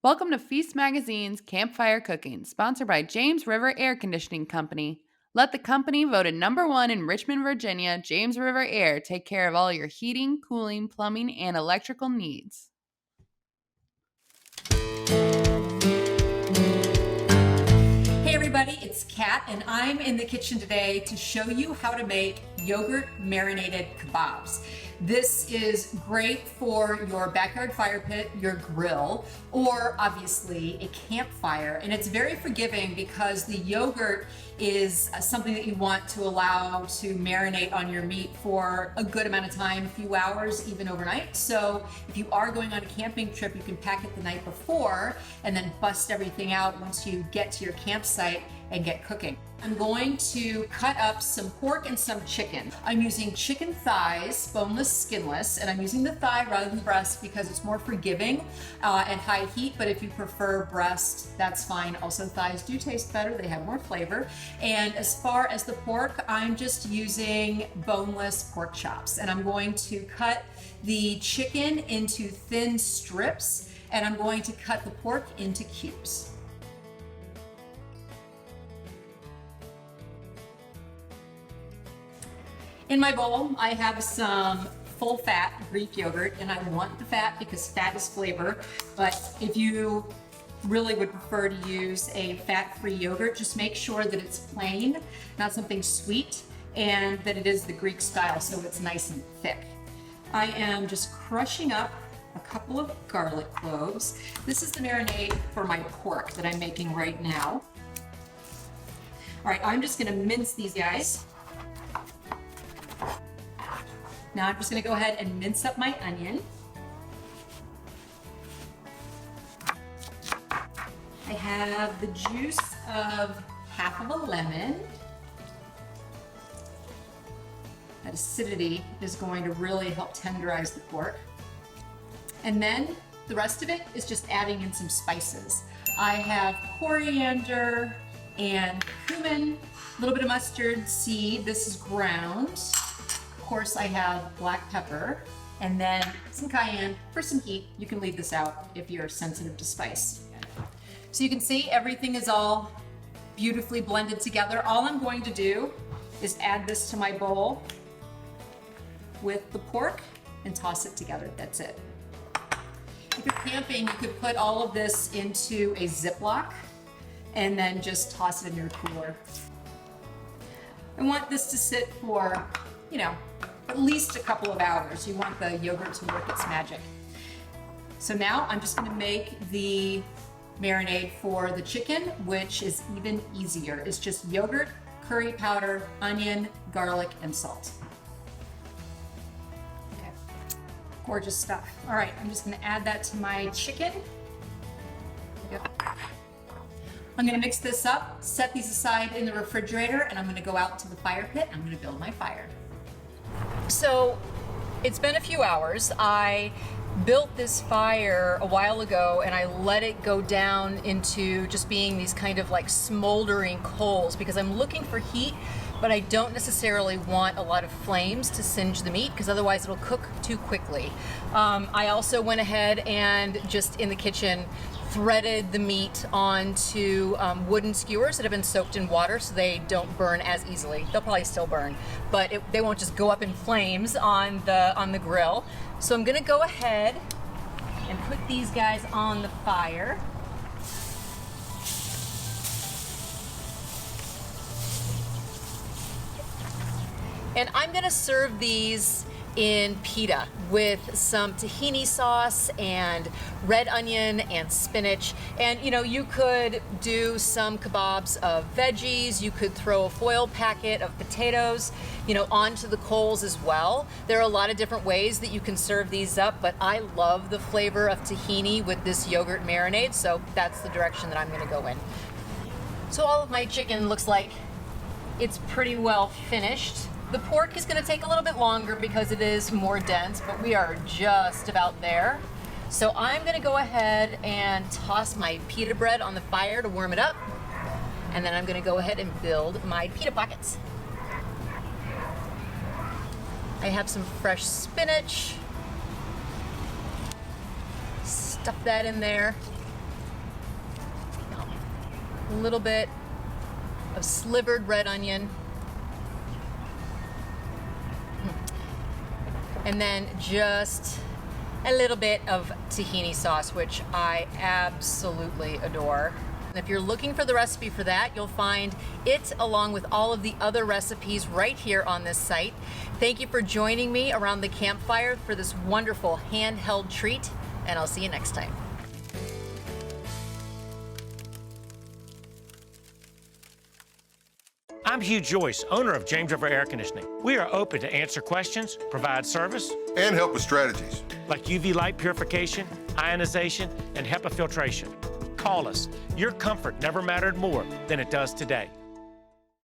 Welcome to Feast Magazine's Campfire Cooking, sponsored by James River Air Conditioning Company. Let the company voted #1 in Richmond, Virginia, James River Air, take care of all your heating, cooling, plumbing, and electrical needs. Hey everybody, it's Cat, and I'm in the kitchen today to show you how to make yogurt marinated kebabs. This is great for your backyard fire pit, your grill, or obviously a campfire. And it's very forgiving because the yogurt is something that you want to allow to marinate on your meat for a good amount of time, a few hours, even overnight. So if you are going on a camping trip, you can pack it the night before and then bust everything out once you get to your campsite and get cooking. I'm going to cut up some pork and some chicken. I'm using chicken thighs, boneless, skinless, and I'm using the thigh rather than the breast because it's more forgiving at high heat, but if you prefer breast, that's fine. Also, thighs do taste better. They have more flavor. And as far as the pork, I'm just using boneless pork chops, and I'm going to cut the chicken into thin strips, and I'm going to cut the pork into cubes. In my bowl, I have some full fat Greek yogurt, and I want the fat because fat is flavor. But if you really would prefer to use a fat-free yogurt, just make sure that it's plain, not something sweet, and that it is the Greek style, so it's nice and thick. I am just crushing up a couple of garlic cloves. This is the marinade for my pork that I'm making right now. All right, I'm just gonna mince these guys. Now I'm just gonna go ahead and mince up my onion. I have the juice of half of a lemon. That acidity is going to really help tenderize the pork. And then the rest of it is just adding in some spices. I have coriander and cumin, a little bit of mustard seed. This is ground. Of course, I have black pepper, and then some cayenne for some heat. You can leave this out if you're sensitive to spice. So you can see everything is all beautifully blended together. All I'm going to do is add this to my bowl with the pork and toss it together. That's it. If you're camping, you could put all of this into a Ziploc and then just toss it in your cooler. I want this to sit for, at least a couple of hours. You want the yogurt to work its magic. So now I'm just gonna make the marinade for the chicken, which is even easier. It's just yogurt, curry powder, onion, garlic, and salt. Okay, gorgeous stuff. All right, I'm just gonna add that to my chicken. There we go. I'm gonna mix this up, set these aside in the refrigerator, and I'm gonna go out to the fire pit. I'm gonna build my fire. So it's been a few hours. I built this fire a while ago and I let it go down into just being these kind of like smoldering coals because I'm looking for heat, but I don't necessarily want a lot of flames to singe the meat because otherwise it'll cook too quickly. I also went ahead and just in the kitchen threaded the meat onto wooden skewers that have been soaked in water so they don't burn as easily. They'll probably still burn, but they won't just go up in flames on the grill. So I'm gonna go ahead and put these guys on the fire. And I'm gonna serve these in pita with some tahini sauce and red onion and spinach. And you could do some kebabs of veggies. You could throw a foil packet of potatoes, onto the coals as well. There are a lot of different ways that you can serve these up, but I love the flavor of tahini with this yogurt marinade, so that's the direction that I'm gonna go in. So all of my chicken looks like it's pretty well finished. The pork is gonna take a little bit longer because it is more dense, but we are just about there. So I'm gonna go ahead and toss my pita bread on the fire to warm it up. And then I'm gonna go ahead and build my pita pockets. I have some fresh spinach. Stuff that in there. A little bit of slivered red onion. And then just a little bit of tahini sauce, which I absolutely adore. And if you're looking for the recipe for that, you'll find it along with all of the other recipes right here on this site. Thank you for joining me around the campfire for this wonderful handheld treat, and I'll see you next time. I'm Hugh Joyce, owner of James River Air Conditioning. We are open to answer questions, provide service, and help with strategies. like UV light purification, ionization, and HEPA filtration. Call us. Your comfort never mattered more than it does today.